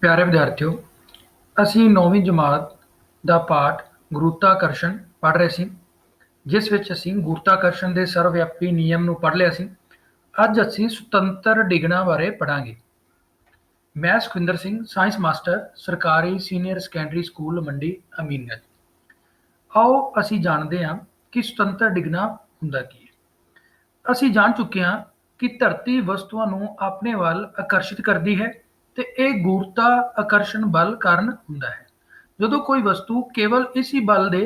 प्यारे विद्यार्थियों, ਅਸੀਂ 9ਵੀਂ ਜਮਾਤ ਦਾ ਪਾਠ ਗੁਰੂਤਾਕਰਸ਼ਣ ਪੜ੍ਹ ਰਹੇ ਸੀ, ਜਿਸ ਵਿੱਚ ਅਸੀਂ ਗੁਰੂਤਾਕਰਸ਼ਣ ਦੇ ਸਰਵਵਿਆਪੀ ਨਿਯਮ ਨੂੰ ਪੜ੍ਹ ਲਿਆ ਸੀ। ਅੱਜ ਅਸੀਂ ਸੁਤੰਤਰ ਡਿਗਣਾ ਬਾਰੇ ਪੜ੍ਹਾਂਗੇ। ਮੈਂ ਸੁਖਵਿੰਦਰ ਸਿੰਘ, ਸਾਇੰਸ ਮਾਸਟਰ, ਸਰਕਾਰੀ ਸੀਨੀਅਰ ਸੈਕੰਡਰੀ ਸਕੂਲ ਮੰਡੀ ਅਮੀਨਗੰਜ। ਆਓ ਅਸੀਂ ਜਾਣਦੇ ਹਾਂ ਕਿ ਸੁਤੰਤਰ ਡਿਗਣਾ ਹੁੰਦਾ ਕੀ ਹੈ। ਅਸੀਂ ਜਾਣ ਚੁੱਕੇ ਹਾਂ ਕਿ ਧਰਤੀ ਵਸਤੂਆਂ ਨੂੰ ਆਪਣੇ ਵੱਲ ਆਕਰਸ਼ਿਤ ਕਰਦੀ ਹੈ ਤੇ ਇਹ ਗੁਰੂਤਾ ਆਕਰਸ਼ਣ ਬਲ ਕਾਰਨ ਹੁੰਦਾ ਹੈ। ਜਦੋਂ ਕੋਈ ਵਸਤੂ ਕੇਵਲ ਇਸੀ ਬਲ ਦੇ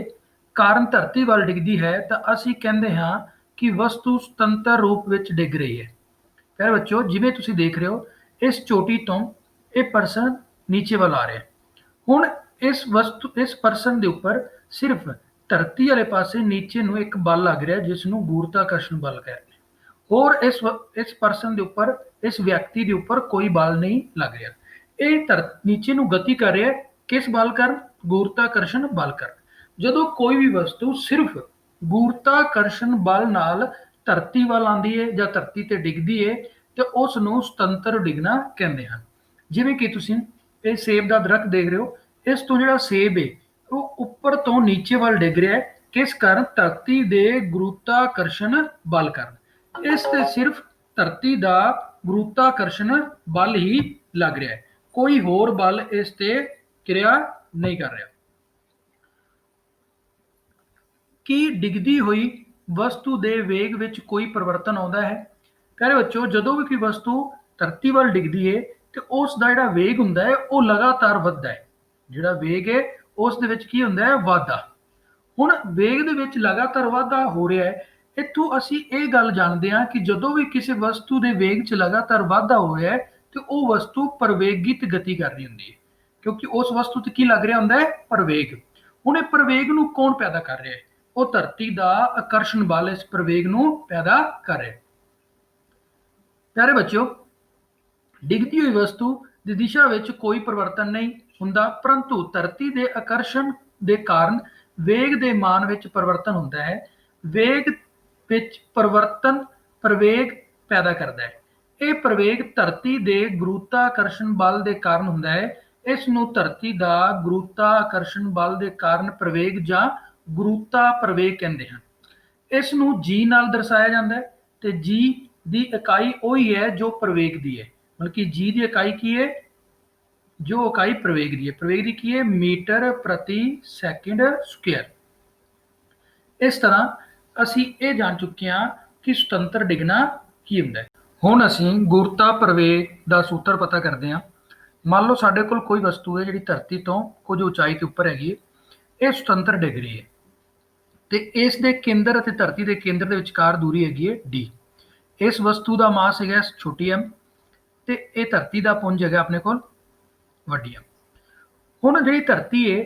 ਕਾਰਨ ਧਰਤੀ ਵੱਲ ਡਿੱਗਦੀ ਹੈ ਤਾਂ ਅਸੀਂ ਕਹਿੰਦੇ ਹਾਂ ਕਿ ਵਸਤੂ ਸੁਤੰਤਰ ਰੂਪ ਵਿੱਚ ਡਿੱਗ ਰਹੀ ਹੈ। ਪਿਆਰੇ ਬੱਚਿਓ, ਜਿਵੇਂ ਤੁਸੀਂ ਦੇਖ ਰਹੇ ਹੋ, ਇਸ ਚੋਟੀ ਤੋਂ ਇਹ ਪਰਸਨ ਨੀਚੇ ਵੱਲ ਆ ਰਿਹਾ ਹੈ। ਹੁਣ ਇਸ ਪਰਸਨ ਦੇ ਉੱਪਰ ਸਿਰਫ ਧਰਤੀ ਵਾਲੇ ਪਾਸੇ ਨੀਚੇ ਨੂੰ ਇੱਕ ਬਲ ਲੱਗ ਰਿਹਾ, ਜਿਸ ਨੂੰ ਗੁਰੂਤਾਕਰਸ਼ਣ ਬਲ ਕਹਿੰਦੇ ਨੇ। ਹੋਰ ਇਸ ਪਰਸਨ ਦੇ ਉੱਪਰ, ਇਸ ਵਿਅਕਤੀ ਦੇ ਉੱਪਰ ਕੋਈ ਬਲ ਨਹੀਂ ਲੱਗ ਰਿਹਾ। ਇਹ ਨੀਚੇ ਨੂੰ ਗਤੀ ਕਰ ਰਿਹਾ ਕਿਸ ਬਲ ਕਾਰਨ? ਗੁਰੂਤਾਕਰਸ਼ਣ ਬਲ ਕਾਰਨ। ਜਦੋਂ ਕੋਈ ਵੀ ਵਸਤੂ ਸਿਰਫ ਗੁਰੂਤਾਕਰਸ਼ਣ ਬਲ ਨਾਲ ਧਰਤੀ ਵੱਲ ਆਉਂਦੀ ਹੈ ਜਾਂ ਧਰਤੀ ਤੇ ਡਿੱਗਦੀ ਹੈ ਤੇ ਉਸ ਨੂੰ ਸੁਤੰਤਰ ਡਿੱਗਣਾ ਕਹਿੰਦੇ ਹਨ। ਜਿਵੇਂ ਕਿ ਤੁਸੀਂ ਇਹ ਸੇਬ ਦਾ ਦਰਖਤ ਦੇਖ ਰਹੇ ਹੋ, ਇਸ ਤੋਂ ਜਿਹੜਾ ਸੇਬ ਹੈ ਉਹ ਉੱਪਰ ਤੋਂ ਨੀਚੇ ਵੱਲ ਡਿੱਗ ਰਿਹਾ ਹੈ। ਕਿਸ ਕਾਰਨ? ਧਰਤੀ ਦੇ ਗੁਰੂਤਾਕਰਸ਼ਣ ਬਲ ਕਾਰਨ। ਇਸ ਤੇ ਸਿਰਫ ਧਰਤੀ ਦਾ ਗੁਰੂਤਾਕਰਸ਼ਣ ਬਲ ਹੀ ਲੱਗ ਰਿਹਾ ਹੈ, ਕੋਈ ਹੋਰ ਬਲ ਇਸ ਤੇ ਕਿਰਿਆ ਨਹੀਂ ਕਰ ਰਿਹਾ। ਕੀ ਡਿੱਗਦੀ ਹੋਈ ਵਸਤੂ ਦੇ ਵੇਗ ਵਿੱਚ ਕੋਈ ਪਰਿਵਰਤਨ ਆਉਂਦਾ ਹੈ? ਪਿਆਰੇ ਬੱਚੋ, ਜਦੋਂ ਵੀ ਕੋਈ ਵਸਤੂ ਧਰਤੀ ਵੱਲ ਡਿੱਗਦੀ ਹੈ ਤੇ ਉਸ ਦਾ ਜਿਹੜਾ ਵੇਗ ਹੁੰਦਾ ਹੈ ਉਹ ਲਗਾਤਾਰ ਵੱਧਦਾ ਹੈ। ਜਿਹੜਾ ਵੇਗ ਹੈ ਉਸ ਦੇ ਵਿੱਚ ਕੀ ਹੁੰਦਾ ਹੈ? ਵਾਧਾ। ਹੁਣ ਵੇਗ ਦੇ ਵਿੱਚ ਲਗਾਤਾਰ ਵਾਧਾ ਹੋ ਰਿਹਾ ਹੈ। ਇੱਥੋਂ ਅਸੀਂ ਇਹ ਗੱਲ ਜਾਣਦੇ ਹਾਂ ਕਿ ਜਦੋਂ ਵੀ ਕਿਸੇ ਵਸਤੂ ਦੇ ਵੇਗ 'ਚ ਲਗਾਤਾਰ ਵਾਧਾ ਹੋ ਰਿਹਾ ਹੈ ਤੇ ਉਹ ਵਸਤੂ ਪ੍ਰਵੇਗਿਤ ਗਤੀ ਕਰ ਰਹੀ ਹੁੰਦੀ ਹੈ, ਕਿਉਂਕਿ ਉਸ ਵਸਤੂ ਤੇ ਕੀ ਲੱਗ ਰਿਹਾ ਹੁੰਦਾ ਹੈ? ਪ੍ਰਵੇਗ। ਹੁਣ ਇਹ ਪ੍ਰਵੇਗ ਨੂੰ ਕੌਣ ਪੈਦਾ ਕਰ ਰਿਹਾ ਹੈ? ਉਹ ਧਰਤੀ ਦਾ ਆਕਰਸ਼ਣ ਬਲ ਇਸ ਪ੍ਰਵੇਗ ਨੂੰ ਪੈਦਾ ਕਰ ਰਿਹਾ ਹੈ। ਪਿਆਰੇ ਬੱਚਿਓ, ਡਿੱਗਦੀ ਹੋਈ ਵਸਤੂ ਦੀ ਦਿਸ਼ਾ ਵਿੱਚ ਕੋਈ ਪਰਿਵਰਤਨ ਨਹੀਂ ਹੁੰਦਾ, ਪਰੰਤੂ ਧਰਤੀ ਦੇ ਆਕਰਸ਼ਣ ਦੇ ਕਾਰਨ ਵੇਗ ਦੇ ਮਾਨ ਵਿੱਚ ਪਰਿਵਰਤਨ ਹੁੰਦਾ ਹੈ। ਵੇਗ ਵਿੱਚ ਪਰਿਵਰਤਨ ਪ੍ਰਵੇਗ ਪੈਦਾ ਕਰਦਾ ਹੈ। ਇਹ ਪ੍ਰਵੇਗ ਧਰਤੀ ਦੇ ਗੁਰੂਤਾਕਰਸ਼ਣ ਬਲ ਦੇ ਕਾਰਨ ਹੁੰਦਾ ਹੈ। ਇਸ ਨੂੰ ਧਰਤੀ ਦਾ ਗੁਰੂਤਾਕਰਸ਼ਣ ਬਲ ਦੇ ਕਾਰਨ ਪ੍ਰਵੇਗ ਜਾਂ ਗੁਰੂਤਾ ਪ੍ਰਵੇਗ ਕਹਿੰਦੇ ਹਨ। ਇਸ ਨੂੰ ਜੀ ਨਾਲ ਦਰਸਾਇਆ ਜਾਂਦਾ ਹੈ ਤੇ ਜੀ ਦੀ ਇਕਾਈ ਉਹੀ ਹੈ ਜੋ ਪ੍ਰਵੇਗ ਦੀ ਹੈ। ਮਤਲਬ ਕਿ ਜੀ ਦੀ ਇਕਾਈ ਕੀ ਹੈ? ਜੋ ਇਕਾਈ ਪ੍ਰਵੇਗ ਦੀ ਹੈ। ਪ੍ਰਵੇਗ ਦੀ ਕੀ ਹੈ? ਮੀਟਰ ਪ੍ਰਤੀ ਸੈਕਿੰਡ ਸਕੁਅਰ। ਇਸ ਤਰ੍ਹਾਂ ਅਸੀਂ ਇਹ ਜਾਣ ਚੁੱਕੇ ਹਾਂ ਕਿ ਸੁਤੰਤਰ ਡਿੱਗਣਾ ਕੀ ਹੁੰਦਾ ਹੈ। ਹੁਣ ਅਸੀਂ ਗੁਰੂਤਾ ਪ੍ਰਵੇਗ ਦਾ ਸੂਤਰ ਪਤਾ ਕਰਦੇ ਹਾਂ। ਮੰਨ ਲਓ ਸਾਡੇ ਕੋਲ ਕੋਈ ਵਸਤੂ ਹੈ ਜਿਹੜੀ ਧਰਤੀ ਤੋਂ ਕੁਝ ਉਚਾਈ ਤੇ ਉੱਪਰ ਹੈਗੀ ਹੈ, ਇਹ ਸੁਤੰਤਰ ਡਿੱਗ ਰਹੀ ਹੈ ਤੇ ਇਸ ਦੇ ਕੇਂਦਰ ਅਤੇ ਧਰਤੀ ਦੇ ਕੇਂਦਰ ਦੇ ਵਿਚਕਾਰ ਦੂਰੀ ਹੈਗੀ ਹੈ d। ਇਸ ਵਸਤੂ ਦਾ ਮਾਸ ਹੈਗਾ ਛੋਟੀ m ਤੇ ਇਹ ਧਰਤੀ ਦਾ ਪੁੰਜ ਹੈਗਾ ਆਪਣੇ ਕੋਲ ਵੱਡੀ m। ਹੁਣ ਜਿਹੜੀ ਧਰਤੀ ਹੈ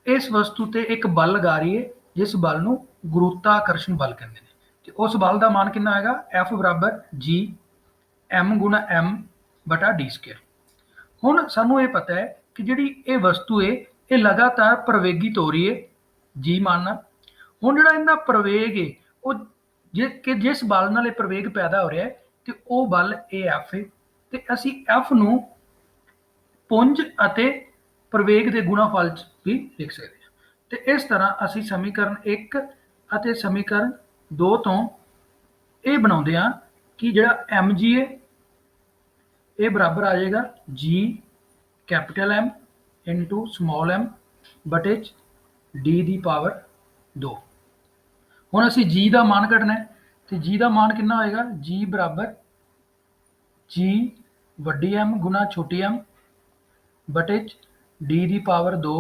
ਇਸ ਵਸਤੂ ਤੇ ਇੱਕ ਬਲ ਲਗਾ ਰਹੀ ਹੈ, ਜਿਸ ਬਲ ਨੂੰ ਗੁਰੂਤਾਕਰਸ਼ਣ ਬਲ ਕਹਿੰਦੇ ਨੇ, ਤੇ ਉਸ ਬਲ ਦਾ ਮਾਨ ਕਿੰਨਾ ਹੈਗਾ? F ਬਰਾਬਰ g m ਗੁਣਾ m ਬਟਾ d ਸਕੁਅਰ। ਹੁਣ ਸਾਨੂੰ ਇਹ ਪਤਾ ਹੈ ਕਿ ਜਿਹੜੀ ਇਹ ਵਸਤੂ ਹੈ ਇਹ ਲਗਾਤਾਰ ਪ੍ਰਵੇਗਿਤ ਹੋ ਰਹੀ ਹੈ g ਮਾਨ ਨਾਲ। ਹੁਣ ਜਿਹੜਾ ਇਹਦਾ ਪ੍ਰਵੇਗ ਹੈ ਉਹ ਜਿਸ ਬਲ ਨਾਲ ਇਹ ਪ੍ਰਵੇਗ ਪੈਦਾ ਹੋ ਰਿਹਾ ਹੈ ਤੇ ਉਹ ਬਲ F ਹੈ, ਤੇ ਅਸੀਂ F ਨੂੰ ਪੁੰਜ ਅਤੇ ਪ੍ਰਵੇਗ ਦੇ ਗੁਣਾਫਲ 'ਚ ਵੀ ਲਿਖ ਸਕਦੇ ਹਾਂ। ਤੇ ਇਸ ਤਰ੍ਹਾਂ ਅਸੀਂ ਸਮੀਕਰਨ 1 ਅਤੇ ਸਮੀਕਰਨ 2 ਤੋਂ ਇਹ ਬਣਾਉਂਦੇ ਹਾਂ ਕਿ ਜਿਹੜਾ mg ਹੈ ਇਹ ਬਰਾਬਰ ਆ ਜਾਏਗਾ g capital M into small m ਬਟੇ d ਦੀ ਪਾਵਰ 2। ਹੁਣ ਅਸੀਂ g ਦਾ ਮਾਨ ਕੱਢਣਾ ਹੈ ਤੇ g ਦਾ ਮਾਨ ਕਿੰਨਾ ਹੋਏਗਾ? g ਬਰਾਬਰ g ਵੱਡੀ m ਗੁਣਾ ਛੋਟੀ m ਬਟੇ d ਦੀ ਪਾਵਰ 2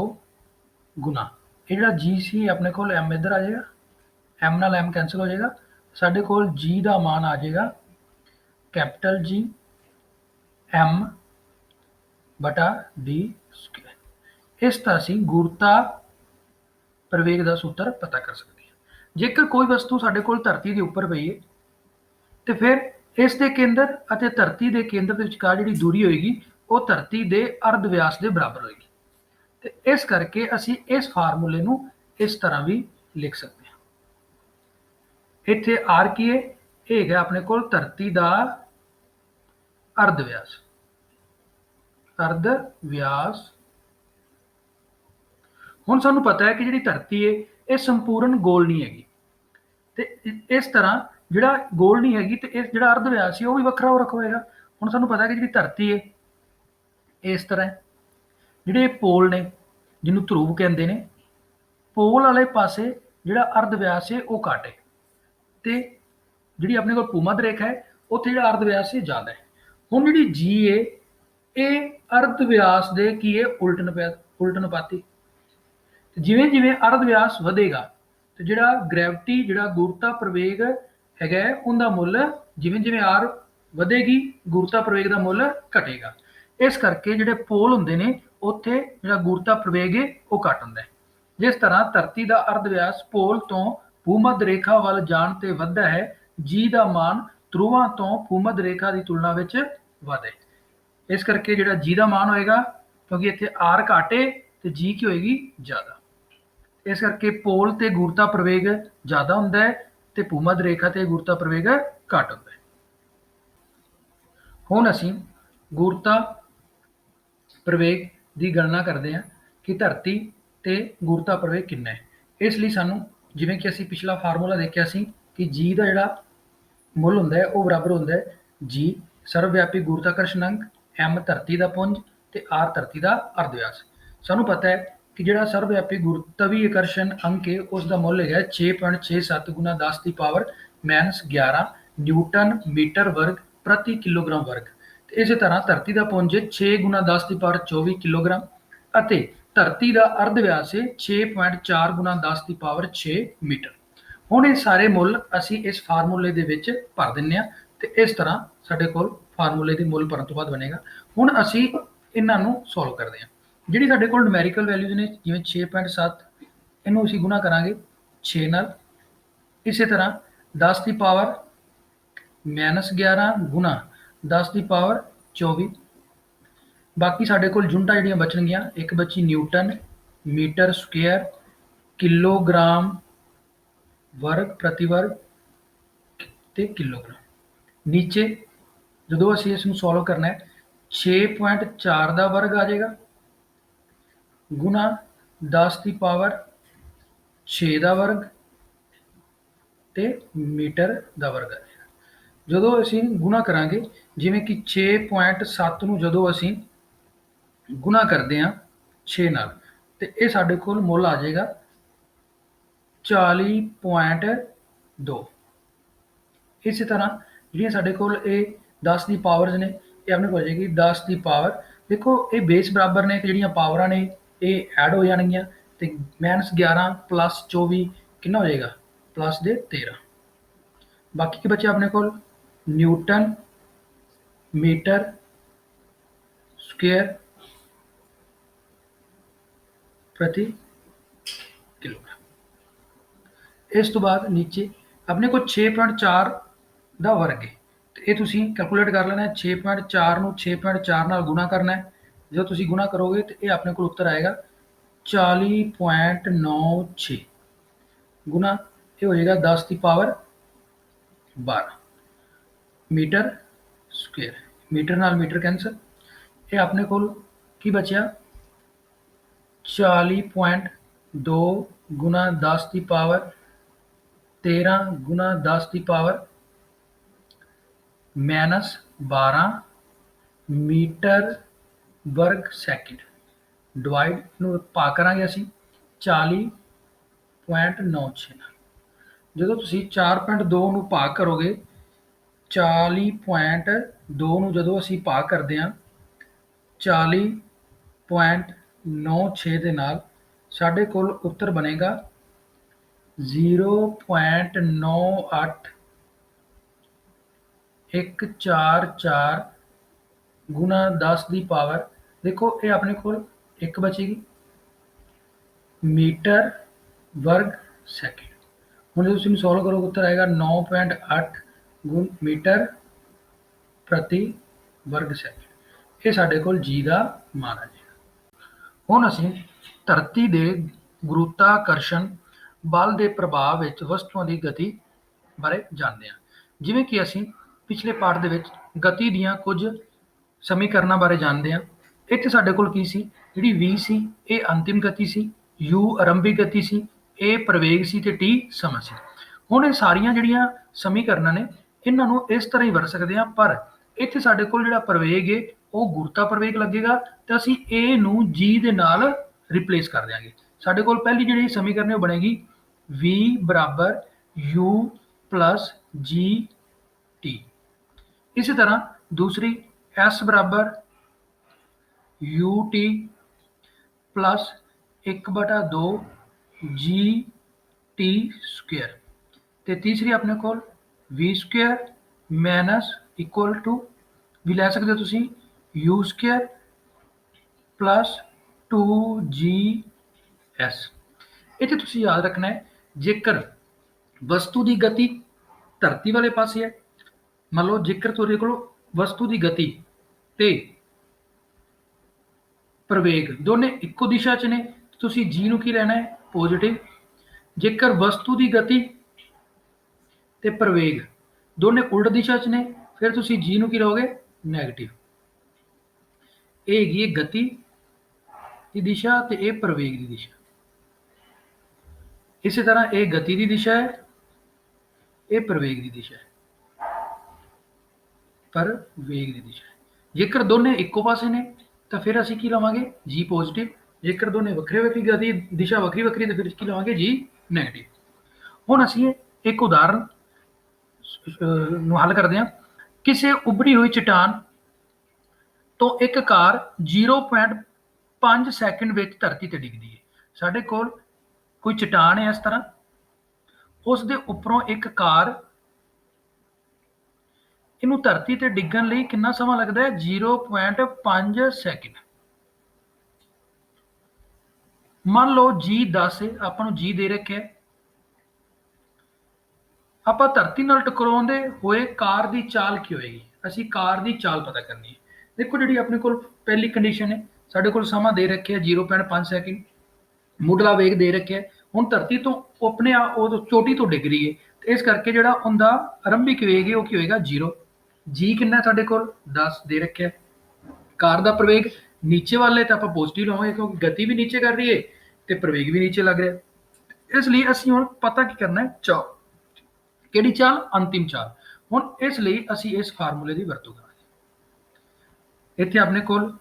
ਗੁਣਾ ਇਹ ਜਿਹੜਾ g ਸੀ ਆਪਣੇ ਕੋਲ m ਇੱਧਰ ਆ ਜਾਏਗਾ, m ਨਾਲ m ਕੈਂਸਲ ਹੋ ਜਾਏਗਾ, ਸਾਡੇ ਕੋਲ g ਦਾ ਮਾਨ ਆ ਜਾਏਗਾ capital G m ਬਟਾ d square. ਇਸ ਤਰ੍ਹਾਂ ਅਸੀਂ ਗੁਰੂਤਾ ਪ੍ਰਵੇਗ ਦਾ ਸੂਤਰ ਪਤਾ ਕਰ ਸਕਦੇ ਹਾਂ। ਜੇਕਰ ਕੋਈ ਵਸਤੂ ਸਾਡੇ ਕੋਲ ਧਰਤੀ ਦੇ ਉੱਪਰ ਪਈ ਹੈ ਤੇ ਫਿਰ ਇਸ ਦੇ ਕੇਂਦਰ ਅਤੇ ਧਰਤੀ ਦੇ ਕੇਂਦਰ ਦੇ ਵਿਚਕਾਰ ਜਿਹੜੀ ਦੂਰੀ ਹੋਏਗੀ ਉਹ ਧਰਤੀ ਦੇ ਅਰਧ ਵਿਆਸ ਦੇ ਬਰਾਬਰ ਹੋਏਗੀ, ਤੇ ਇਸ ਕਰਕੇ ਅਸੀਂ ਇਸ ਫਾਰਮੂਲੇ ਨੂੰ ਇਸ ਤਰ੍ਹਾਂ ਵੀ ਲਿਖ ਸਕਦੇ ਹਾਂ। ਇੱਥੇ r ਕੀ ਹੈ? ਇਹ ਹੈਗਾ ਆਪਣੇ ਕੋਲ ਧਰਤੀ ਦਾ ਅਰਧ ਵਿਆਸ। अर्ध व्यास। ਹੁਣ ਸਾਨੂੰ ਪਤਾ ਹੈ ਕਿ ਜਿਹੜੀ ਧਰਤੀ ਹੈ ਇਹ ਸੰਪੂਰਨ ਗੋਲ ਨਹੀਂ ਹੈਗੀ, ਤੇ ਇਸ ਤਰ੍ਹਾਂ ਜਿਹੜਾ ਗੋਲ ਨਹੀਂ ਹੈਗੀ ਤੇ ਇਸ ਜਿਹੜਾ ਅਰਧ ਵਿਆਸ ਸੀ ਉਹ ਵੀ ਵੱਖਰਾ ਹੋ ਰੱਖ ਹੋਏਗਾ। ਹੁਣ ਸਾਨੂੰ ਪਤਾ ਕਿ ਜਿਹੜੀ ਧਰਤੀ ਹੈ ਇਸ ਤਰ੍ਹਾਂ ਹੈ, ਜਿਹੜੇ ਪੋਲ ਨੇ ਜਿਹਨੂੰ ਧਰੁਵ ਕਹਿੰਦੇ ਨੇ, ਪੋਲ ਵਾਲੇ ਪਾਸੇ ਜਿਹੜਾ ਅਰਧ ਵਿਆਸ ਹੈ ਉਹ ਘੱਟ ਹੈ, ਤੇ ਜਿਹੜੀ ਆਪਣੇ ਕੋਲ ਭੂਮੱਧ ਰੇਖਾ ਹੈ ਉੱਥੇ ਜਿਹੜਾ ਅਰਧ ਵਿਆਸ ਹੈ ਜ਼ਿਆਦਾ ਹੈ। ਹੁਣ ਜਿਹੜੀ ਜੀ ਹੈ ਇਹ ਅਰਧ ਵਿਆਸ ਦੇ ਕੀ ਹੈ ਉਲਟ ਅਨੁਪਾਤੀ। ਜਿਵੇਂ ਜਿਵੇਂ ਅਰਧ ਵਿਆਸ ਵਧੇਗਾ ਤੇ ਜਿਹੜਾ ਗ੍ਰੈਵਿਟੀ ਜਿਹੜਾ ਗੁਰਤਾ ਪ੍ਰਵੇਗ ਹੈਗਾ ਉਹਦਾ ਮੁੱਲ ਜਿਵੇਂ ਜਿਵੇਂ ਆਰ ਵਧੇਗੀ ਗੁਰਤਾ ਪ੍ਰਵੇਗ ਦਾ ਮੁੱਲ ਘਟੇਗਾ। ਇਸ ਕਰਕੇ ਜਿਹੜੇ ਪੋਲ ਹੁੰਦੇ ਨੇ ਉੱਥੇ ਜਿਹੜਾ ਗੁਰਤਾ ਪ੍ਰਵੇਗ ਹੈ ਉਹ ਘੱਟ ਹੁੰਦਾ ਹੈ। ਜਿਸ ਤਰ੍ਹਾਂ ਧਰਤੀ ਦਾ ਅਰਧ ਵਿਆਸ ਪੋਲ ਤੋਂ ਭੂਮੱਧ ਰੇਖਾ ਵੱਲ ਜਾਣ ਤੇ ਵੱਧਦਾ ਹੈ, ਜੀ ਦਾ ਮਾਨ ਧਰੁਵਾਂ ਤੋਂ ਭੂਮੱਧ ਰੇਖਾ ਦੀ ਤੁਲਨਾ ਵਿੱਚ ਵੱਧ ਹੈ। ਇਸ ਕਰਕੇ ਜਿਹੜਾ ਜੀ ਦਾ ਮਾਨ ਹੋਏਗਾ, ਕਿਉਂਕਿ ਇੱਥੇ ਆਰ ਘੱਟ ਹੈ ਤੇ ਜੀ ਕੀ ਹੋਏਗੀ ਜ਼ਿਆਦਾ, ਇਸ ਕਰਕੇ ਪੋਲ ਤੇ ਗੁਰਤਾ ਪ੍ਰਵੇਗ ਜ਼ਿਆਦਾ ਹੁੰਦਾ ਹੈ ਤੇ ਭੂਮੱਧ ਰੇਖਾ ਤੇ ਗੁਰਤਾ ਪ੍ਰਵੇਗ ਘੱਟ ਹੁੰਦਾ ਹੈ। ਹੁਣ ਅਸੀਂ ਗੁਰਤਾ ਪ੍ਰਵੇਗ ਦੀ ਗਣਨਾ ਕਰਦੇ ਹਾਂ ਕਿ ਧਰਤੀ ਤੇ ਗੁਰਤਾ ਪ੍ਰਵੇਗ ਕਿੰਨਾ ਹੈ। ਇਸ ਲਈ ਸਾਨੂੰ ਜਿਵੇਂ ਕਿ ਅਸੀਂ ਪਿਛਲਾ ਫਾਰਮੂਲਾ ਦੇਖਿਆ ਸੀ ਕਿ ਜੀ ਦਾ ਜਿਹੜਾ ਮੁੱਲ ਹੁੰਦਾ ਹੈ ਉਹ ਬਰਾਬਰ ਹੁੰਦਾ ਹੈ ਜੀ ਸਰਵਵਿਆਪੀ ਗੁਰਤਾਕਰਸ਼ਣ ਅੰਕ, ਐਮ ਧਰਤੀ ਦਾ ਪੁੰਜ ਤੇ ਆਰ ਧਰਤੀ ਦਾ ਅਰਧ ਵਿਆਸ। ਸਾਨੂੰ ਪਤਾ ਹੈ ਕਿ ਜਿਹੜਾ ਸਰਵਵਿਆਪੀ ਗੁਰਤਵੀ ਆਕਰਸ਼ਣ ਅੰਕ ਹੈ ਉਸ ਦਾ ਮੁੱਲ ਹੈਗਾ 6.67 ਗੁਣਾ 10 ਦੀ ਪਾਵਰ -11 ਨਿਊਟਨ ਮੀਟਰ ਵਰਗ ਪ੍ਰਤੀ ਕਿਲੋਗ੍ਰਾਮ ਵਰਗ। ਤੇ ਇਸੇ ਤਰ੍ਹਾਂ ਧਰਤੀ ਦਾ ਪੁੰਜ 6 ਗੁਣਾ 10 ਦੀ ਪਾਵਰ 24 ਕਿਲੋਗ੍ਰਾਮ ਅਤੇ ਧਰਤੀ ਦਾ ਅਰਧ ਵਿਆਸ ਹੈ 6.4 ਗੁਣਾ 10 ਦੀ ਪਾਵਰ 6 ਮੀਟਰ। ਹੁਣ ਇਹ ਸਾਰੇ ਮੁੱਲ ਅਸੀਂ ਇਸ ਫਾਰਮੂਲੇ ਦੇ ਵਿੱਚ ਭਰ ਦਿੰਦੇ ਹਾਂ ਤੇ ਇਸ ਤਰ੍ਹਾਂ ਸਾਡੇ ਕੋਲ ਫਾਰਮੂਲੇ ਦੇ ਮੁੱਲ ਭਰਨ ਤੋਂ ਬਾਅਦ ਬਣੇਗਾ। ਹੁਣ ਅਸੀਂ ਇਹਨਾਂ ਨੂੰ ਸੋਲਵ ਕਰਦੇ ਹਾਂ। ਜਿਹੜੀ ਸਾਡੇ ਕੋਲ ਨੂਮੈਰੀਕਲ ਵੈਲਿਊਜ਼ ਨੇ ਜਿਵੇਂ 6.7 ਇਹਨੂੰ ਅਸੀਂ ਗੁਣਾ ਕਰਾਂਗੇ 6 ਨਾਲ, ਇਸੇ ਤਰ੍ਹਾਂ 10 ਦੀ ਪਾਵਰ -11 ਗੁਣਾ 10 ਦੀ ਪਾਵਰ 24। ਬਾਕੀ ਸਾਡੇ ਕੋਲ ਯੂਨਿਟਾਂ ਜਿਹੜੀਆਂ ਬਚਣਗੀਆਂ, ਇੱਕ ਬਚੀ ਨਿਊਟਨ ਮੀਟਰ ਸਕੁਅਰ ਕਿਲੋਗ੍ਰਾਮ ਵਰਗ ਪ੍ਰਤੀ ਵਰਗ ਤੇ ਕਿਲੋਗ੍ਰਾਮ। ਨੀਚੇ ਜਦੋਂ ਅਸੀਂ ਇਸ ਨੂੰ ਸੋਲਵ ਕਰਨਾ ਹੈ 6.4 ਦਾ ਵਰਗ ਆ ਜਾਏਗਾ ਗੁਣਾ 10 ਦੀ ਪਾਵਰ 6 ਦਾ ਵਰਗ ਤੇ ਮੀਟਰ ਦਾ ਵਰਗ ਆ ਜਾਏਗਾ। ਜਦੋਂ ਅਸੀਂ ਗੁਣਾ ਕਰਾਂਗੇ ਜਿਵੇਂ ਕਿ 6.7 ਨੂੰ ਜਦੋਂ ਅਸੀਂ ਗੁਣਾ ਕਰਦੇ ਹਾਂ 6 ਨਾਲ ਤੇ ਇਹ ਸਾਡੇ ਕੋਲ ਮੁੱਲ ਆ ਜਾਏਗਾ 40.2। ਇਸੇ ਤਰ੍ਹਾਂ ਜਿਹੜੀਆਂ ਸਾਡੇ ਕੋਲ ਇਹ 10 ਦੀ ਪਾਵਰਸ ਨੇ ਇਹ ਆਪਣੇ ਕੋਲ ਆ ਜਾਏਗੀ 10 ਦੀ ਪਾਵਰ, ਦੇਖੋ ਇਹ ਬੇਸ ਬਰਾਬਰ ਨੇ ਤੇ ਜਿਹੜੀਆਂ ਪਾਵਰਾਂ ਨੇ ਇਹ ਐਡ ਹੋ ਜਾਣਗੀਆਂ ਤੇ -11 + 24 ਕਿੰਨਾ ਹੋ ਜਾਏਗਾ +13। ਬਾਕੀ ਕੀ ਬਚਿਆ ਆਪਣੇ ਕੋਲ ਨਿਊਟਨ ਮੀਟਰ ਸਕੁਅਰ ਪ੍ਰਤੀ ਕਿਲੋਗ੍ਰਾਮ। ਇਸ ਤੋਂ ਬਾਅਦ ਨੀਚੇ ਆਪਣੇ ਕੋਲ 6.4 ਦਾ ਵਰਗ ਹੈ ਤੇ ਇਹ ਤੁਸੀਂ ਕੈਲਕੂਲੇਟ ਕਰ ਲੈਣਾ ਹੈ। 6.4 ਨੂੰ 6.4 ਨਾਲ ਗੁਣਾ ਕਰਨਾ ਹੈ। ਜਦੋਂ ਤੁਸੀਂ ਗੁਣਾ ਕਰੋਗੇ ਤੇ ਇਹ ਆਪਣੇ ਕੋਲ ਉੱਤਰ ਆਏਗਾ 40.96 ਗੁਣਾ ਇਹ ਹੋ ਜਾਏਗਾ 10 ਦੀ ਪਾਵਰ 12 ਮੀਟਰ ਸਕੁਅਰ। ਮੀਟਰ ਨਾਲ ਮੀਟਰ ਕੈਂਸਲ, ਇਹ ਆਪਣੇ ਕੋਲ ਕੀ ਬਚਿਆ 40.2 ਗੁਣਾ 10 ਦੀ ਪਾਵਰ 13 ਗੁਣਾ 10 ਦੀ ਪਾਵਰ -12 ਮੀਟਰ ਵਰਗ ਸੈਕਿੰਡ। ਡਿਵਾਈਡ ਨੂੰ ਭਾਗ ਕਰਾਂਗੇ ਅਸੀਂ 40.96 ਨਾਲ। ਜਦੋਂ ਤੁਸੀਂ 4.2 ਨੂੰ ਭਾਗ ਕਰੋਗੇ 40.2 ਨੂੰ ਜਦੋਂ ਅਸੀਂ ਭਾਗ ਕਰਦੇ ਹਾਂ 40.96 ਦੇ ਨਾਲ ਸਾਡੇ ਕੋਲ ਉੱਤਰ ਬਣੇਗਾ 0.98144 ਗੁਣਾ 10 ਦੀ ਪਾਵਰ, ਦੇਖੋ ਇਹ ਆਪਣੇ ਕੋਲ ਇੱਕ ਬਚੇਗੀ ਮੀਟਰ ਵਰਗ ਸੈਕਿੰਡ। ਹੁਣ ਜਦੋਂ ਤੁਸੀਂ ਸੋਲਵ ਕਰੋਗੇ ਉੱਤਰ ਆਏਗਾ 9.8 ਮੀਟਰ ਪ੍ਰਤੀ ਵਰਗ ਸੈਕਿੰਡ। ਇਹ ਸਾਡੇ ਕੋਲ ਜੀ ਦਾ ਮਾਨ ਆ ਜਾਏਗਾ। ਹੁਣ ਅਸੀਂ ਧਰਤੀ ਦੇ ਗੁਰੂਤਾਕਰਸ਼ਣ ਬਲ ਦੇ ਪ੍ਰਭਾਵ ਵਿੱਚ ਵਸਤੂਆਂ ਦੀ ਗਤੀ ਬਾਰੇ ਜਾਣਦੇ ਹਾਂ। ਜਿਵੇਂ ਕਿ ਅਸੀਂ ਪਿਛਲੇ ਪਾਠ ਦੇ ਵਿੱਚ ਗਤੀ ਦੀਆਂ ਕੁਝ ਸਮੀਕਰਨਾਂ ਬਾਰੇ ਜਾਣਦੇ ਹਾਂ। ਇੱਥੇ ਸਾਡੇ ਕੋਲ ਕੀ ਸੀ, ਜਿਹੜੀ v ਸੀ ਇਹ ਅੰਤਿਮ ਗਤੀ ਸੀ, u ਆਰੰਭਿਕ ਗਤੀ ਸੀ, a ਪ੍ਰਵੇਗ ਸੀ ਤੇ t ਸਮਾਂ ਸੀ। ਹੁਣ ਇਹ ਸਾਰੀਆਂ ਜਿਹੜੀਆਂ ਸਮੀਕਰਨਾਂ ਨੇ ਇਹਨਾਂ ਨੂੰ ਇਸ ਤਰ੍ਹਾਂ ਹੀ ਵਰਤ ਸਕਦੇ ਹਾਂ, ਪਰ ਇੱਥੇ ਸਾਡੇ ਕੋਲ ਜਿਹੜਾ ਪ੍ਰਵੇਗ ਹੈ ਉਹ ਗੁਰਤਾ ਪ੍ਰਵੇਗ ਲੱਗੇਗਾ ਤੇ ਅਸੀਂ a ਨੂੰ g ਦੇ ਨਾਲ ਰਿਪਲੇਸ ਕਰ ਦਿਆਂਗੇ। ਸਾਡੇ ਕੋਲ ਪਹਿਲੀ ਜਿਹੜੀ ਸਮੀਕਰਨ ਉਹ ਬਣੇਗੀ v ਬਰਾਬਰ u ਪਲਸ g t। इसी तरह दूसरी s बराबर ut plus 1/2 G T square, तो तीसरी अपने को v square minus equal to भी लै सकते हो तुसी u square plus 2g s। इत्थे तुसी याद रखना है, जेकर वस्तु की गति धरती वाले पासे है, मान लो जेकर तुहाडे कोल वस्तु की गति ते प्रवेग दोने इक्को दिशा च ने, तुसी जी नूं की लेना है पॉजिटिव। जेकर वस्तु की गति ते प्रवेग दोने उल्ट दिशा च ने, फिर तुसी जी नूं की लोगे नैगेटिव। ये हैगी है गति की दिशा ते ये प्रवेग की दिशा। इसी तरह ये गति की दिशा है, ये प्रवेग की दिशा है, पर वेग की दिशा है। जेकर दोने इक्को पासे ने तो फिर असीं की लवांगे जी पॉजिटिव, जेकर दोने वक्री वक्री गति दिशा वक्री वक्री तो फिर की लवांगे जी नैगेटिव। हुण असीं एक उदाहरण नूं हल करदे हां। किसी उभरी हुई चट्टान तो एक कार 0.5 सैकेंड विच धरती ते डिगदी है। साडे कोल कोई चट्टान है इस तरह, उस दे उपरों एक कार, इनू धरती ते डिगन लई कितना समा लगता है 0.5 सैकेंड। मान लो जी 10 है, आपां नूं जी दे रखे, आपां धरती नाल टकराउंदे होए कार की चाल की होएगी, असीं कार की चाल पता करनी है। देखो जिहड़ी अपने कोल पहली कंडीशन है, साडे कोल समा दे रखे है 0.5 सैकेंड, मुढ़ला वेग दे रखे है। हुण धरती तो अपने आप चोटी तो डिग रही है, तो इस करके जिहड़ा उहदा आरंभिक वेग है वो की होएगा 0। जी कितना साडे कोल 10 दे रखे है। कार का प्रवेग नीचे वाले तो आप पॉजिटिव लवांगे क्योंकि गति भी नीचे कर रही है तो प्रवेग भी नीचे लग रहा है। इसलिए असीं हुण पता की करना है चाल, किहड़ी चाल, अंतिम चाल। हुण इसलिए असीं इस फार्मूले की वरतों करांगे। इत्थे अपने कोल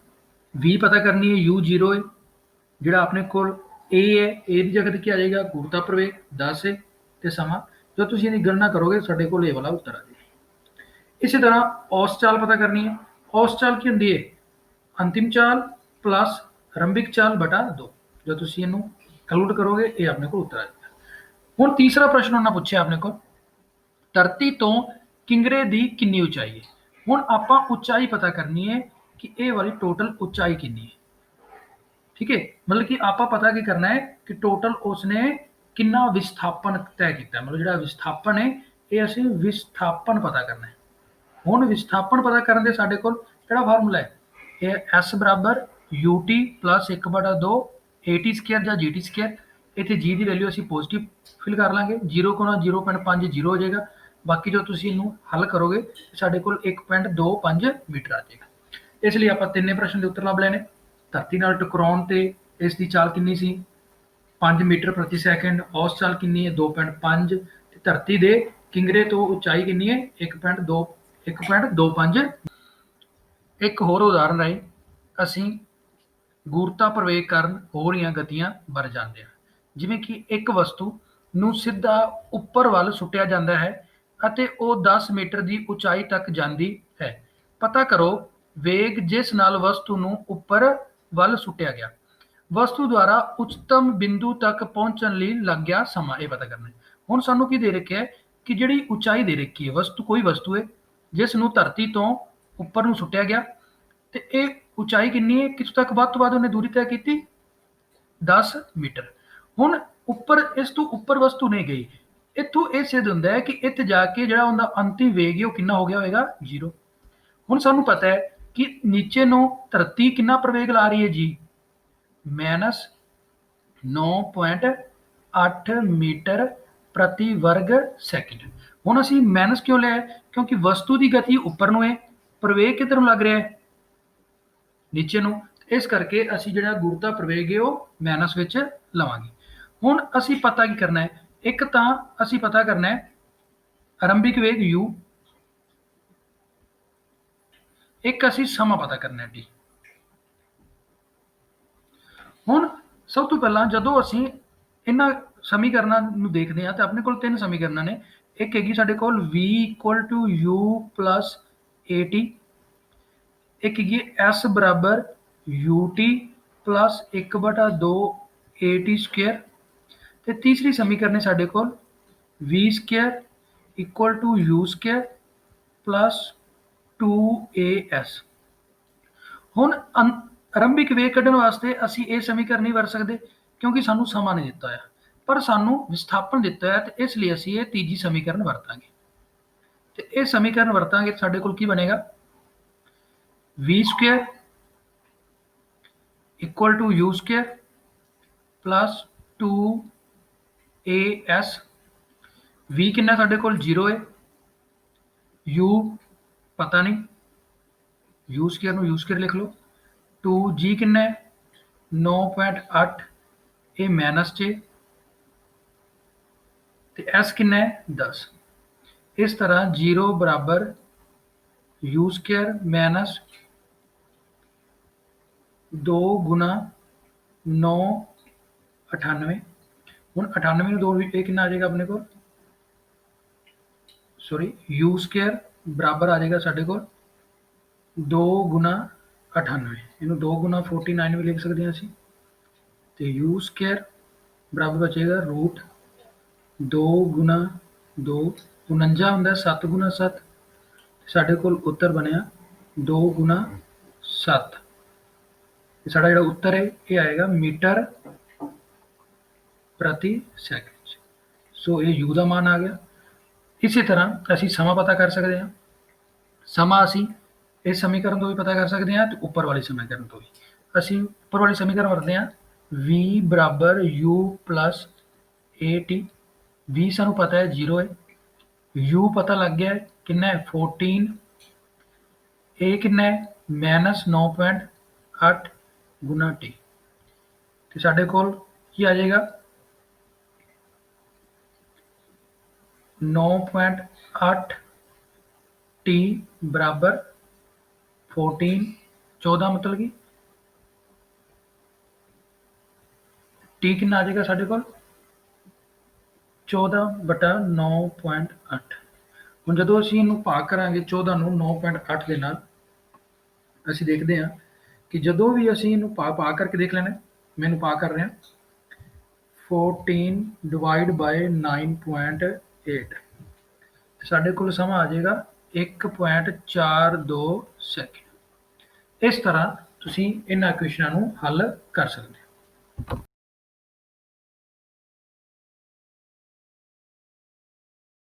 v पता करनी है, u 0 है, जिहड़ा अपने कोल a है, a की जगह क्या आ जाएगा गुरुता प्रवेग 10 है तो समा, जो तुसीं इहदी गणना करोगे साडे कोल ये वाला उत्तर आ जाएगा। इसी तरह औसत चाल पता करनी है। औसत चाल की होंदी है अंतिम चाल प्लस आरंभिक चाल बटा 2, जो तुसीं इहनूं कैलकुलेट करोगे ये अपने को उत्तर आ जाएगा। हुण तीसरा प्रश्न उन्होंने पूछा अपने को, धरती तो किंगरे की कितनी उचाई है। हुण आपां उचाई पता करनी है कि ये वाली टोटल उचाई कितनी है, ठीक है। मतलब कि आपां पता की करना है कि टोटल उसने कितना विस्थापन तय किया, मतलब जिहड़ा विस्थापन है ये असीं विस्थापन पता करना है। हुण विस्थापन पता करन दे साडे कोल किहड़ा फार्मूला है, ये S बराबर ut प्लस 1/2 at स्क्वायर या gt स्क्वायर। इत्थे g की वैल्यू असीं पॉजिटिव फिल कर लांगे, 0 को 0.5 0 हो जाएगा, बाकी जो तुसीं इहनूं हल करोगे साडे कोल 1.25 मीटर आ जाएगा। इसलिए आपां तिन्ने प्रश्न के उत्तर लभ लेने। धरती नाल टकराउण ते इसकी चाल कितनी सी 5 मीटर प्रति सैकेंड, औसत चाल कितनी है 2.5, धरती दे किंगरे तो उचाई कितनी है 1.25। एक होर उदाहरण राही असीं गुरुता प्रवेग कारण हो रही गतियां बर जाते हैं। जिवें कि एक वस्तु नूं सीधा उपर वल सुटिया जाता है अते वो 10 मीटर की उचाई तक जाती है। पता करो वेग जिस नाल वस्तु नूं उपर वल सुटिया गया। वस्तु द्वारा उच्चतम बिंदु तक पहुंचने लई लग गया समा, ये पता करना है। हुण सानूं की दे रखिया है कि जिहड़ी उचाई दे रखी है, वस्तु कोई वस्तु है जिस नूं धरती तो उपर नूं सुटिया गया तो ये उचाई कितनी है, कितों तक वध तो वध उन्हें दूरी तय की 10 मीटर। हुण उपर इस तो उपर वस्तु नहीं गई, इत्थों यह सिद्ध होंदा है कि इत्थे जाके जिहड़ा उहदा अंतिम वेग है वो कितना हो गया होएगा 0। हुण सानूं पता है कि नीचे नूं धरती कितना प्रवेग ला रही है जी -9.8 मीटर प्रति वर्ग सैकेंड। हुण असीं माइनस क्यों लिया, क्योंकि वस्तु की गति उपर नूं है, प्रवेग किधर नूं लग रहा है नीचे नूं, ਇਸ ਕਰਕੇ ਅਸੀਂ ਜਿਹੜਾ ਗੁਰਦਾ ਪ੍ਰਵੇਗ ਹੈ ਉਹ ਮਾਈਨਸ ਵਿੱਚ ਲਵਾਂਗੇ। ਹੁਣ ਅਸੀਂ ਪਤਾ ਕੀ ਕਰਨਾ ਹੈ, ਇੱਕ ਤਾਂ ਅਸੀਂ ਪਤਾ ਕਰਨਾ ਹੈ ਆਰੰਭਿਕ ਵੇਗ u, ਇੱਕ ਅਸੀਂ ਸਮਾਂ ਪਤਾ ਕਰਨਾ ਹੈ d। ਹੁਣ ਸਭ ਤੋਂ ਪਹਿਲਾਂ ਜਦੋਂ ਅਸੀਂ ਇਹਨਾਂ ਸਮੀਕਰਨਾਂ ਨੂੰ ਦੇਖਦੇ ਹਾਂ ਤਾਂ ਆਪਣੇ ਕੋਲ ਤਿੰਨ ਸਮੀਕਰਨਾਂ ਨੇ। ਇੱਕ ਹੈਗੀ ਸਾਡੇ ਕੋਲ v = u plus at, ਇੱਕ ਹੈਗੀ s ਬਰਾਬਰ ut plus 1/2 at ਸਕੁਅਰ, ਤੇ ਤੀਸਰੀ ਸਮੀਕਰਨ ਹੈ ਸਾਡੇ ਕੋਲ v square = u square plus 2as। ਹੁਣ ਆਰੰਭਿਕ ਵੇਗ ਕੱਢਣ ਵਾਸਤੇ ਅਸੀਂ ਇਹ ਸਮੀਕਰਨ ਨਹੀਂ ਵਰਤ ਸਕਦੇ ਕਿਉਂਕਿ ਸਾਨੂੰ ਸਮਾਂ ਨਹੀਂ ਦਿੱਤਾ ਹੋਇਆ, ਪਰ ਸਾਨੂੰ ਵਿਸਥਾਪਨ ਦਿੱਤਾ ਹੈ ਤੇ ਇਸ ਲਈ ਅਸੀਂ ਇਹ ਤੀਜੀ ਸਮੀਕਰਨ ਵਰਤਾਂਗੇ। ਤੇ ਇਹ ਸਮੀਕਰਨ ਵਰਤਾਂਗੇ ਸਾਡੇ ਕੋਲ ਕੀ ਬਣੇਗਾ, v square = u square plus 2as। v ਕਿੰਨਾ ਸਾਡੇ ਕੋਲ 0 ਹੈ, u ਪਤਾ ਨਹੀਂ, u ਸਕੁਅਰ ਨੂੰ u ਸਕੁਅਰ ਲਿਖ ਲਓ। 2g ਕਿੰਨਾ ਹੈ 9.8, ਇਹ ਮਾਈਨਸ 'ਚ, ਤੇ s ਕਿੰਨਾ ਹੈ 10। ਇਸ ਤਰ੍ਹਾਂ 0 ਬਰਾਬਰ u ਸਕੁਅਰ ਮਾਈਨਸ 2 ਗੁਣਾ 9 98। ਹੁਣ 98 ਨੂੰ 2 ਇਹ ਕਿੰਨਾ ਆ ਜਾਏਗਾ ਆਪਣੇ ਕੋਲ, ਸੌਰੀ u ਸਕੁਅਰ ਬਰਾਬਰ ਆ ਜਾਏਗਾ ਸਾਡੇ ਕੋਲ 2 ਗੁਣਾ 98, ਇਹਨੂੰ 2 ਗੁਣਾ 49 ਵੀ ਲਿਖ ਸਕਦੇ ਹਾਂ ਅਸੀਂ। ਤੇ u ਸਕੁਅਰ ਬਰਾਬਰ ਬਚੇਗਾ √2 ਗੁਣਾ 2, 49 ਹੁੰਦਾ 7 ਗੁਣਾ 7, ਸਾਡੇ ਕੋਲ ਉੱਤਰ ਬਣਿਆ 2 ਗੁਣਾ 7। ਸਾਡਾ ਜਿਹੜਾ ਉੱਤਰ ਹੈ ਇਹ ਆਏਗਾ ਮੀਟਰ ਪ੍ਰਤੀ ਸੈਕਿੰਡ। ਸੋ ਇਹ u ਦਾ मान ਆ ਗਿਆ। ਇਸੇ ਤਰ੍ਹਾਂ ਅਸੀਂ ਸਮਾਂ ਪਤਾ ਕਰ ਸਕਦੇ ਹਾਂ। ਸਮਾਂ ਅਸੀਂ ਇਸ ਸਮੀਕਰਨ ਤੋਂ ਵੀ ਪਤਾ ਕਰ ਸਕਦੇ ਹਾਂ ਤੇ ਉੱਪਰ ਵਾਲੇ ਸਮੀਕਰਨ ਤੋਂ ਵੀ। ਅਸੀਂ ਉੱਪਰ ਵਾਲੇ ਸਮੀਕਰਨ ਵਰਤਦੇ ਹਾਂ v ਬਰਾਬਰ u plus at। v ਸਾਨੂੰ ਪਤਾ ਹੈ 0 ਹੈ, u ਪਤਾ ਲੱਗ ਗਿਆ ਹੈ ਕਿੰਨਾ ਹੈ 14, a ਕਿੰਨਾ ਹੈ -9.8 ਗੁਣਾ t, ਤੇ ਸਾਡੇ ਕੋਲ ਕੀ ਆ ਜਾਏਗਾ 9.8 t ਬਰਾਬਰ 14, 14 ਮਤਲਬ ਕਿ t ਕਿੰਨਾ ਆ ਜਾਏਗਾ ਸਾਡੇ ਕੋਲ 14/9.8। ਹੁਣ ਜਦੋਂ ਅਸੀਂ ਇਹਨੂੰ ਭਾਗ ਕਰਾਂਗੇ 14 ਨੂੰ 9.8 ਦੇ ਨਾਲ, ਅਸੀਂ ਦੇਖਦੇ ਹਾਂ ਕਿ ਜਦੋਂ ਵੀ ਅਸੀਂ ਇਹਨੂੰ ਭਾਗ ਕਰਕੇ ਦੇਖ ਲੈਣਾ, ਮੈਨੂੰ ਭਾਗ ਕਰ ਰਿਹਾ 14 / 9.8, ਸਾਡੇ ਕੋਲ ਸਮਾਂ ਆ ਜਾਏਗਾ 1.42 ਸੈਕਿੰਡ। ਇਸ ਤਰ੍ਹਾਂ ਤੁਸੀਂ ਇਹਨਾਂ ਇਕੁਏਸ਼ਨਾਂ ਨੂੰ ਹੱਲ ਕਰ ਸਕਦੇ ਹੋ।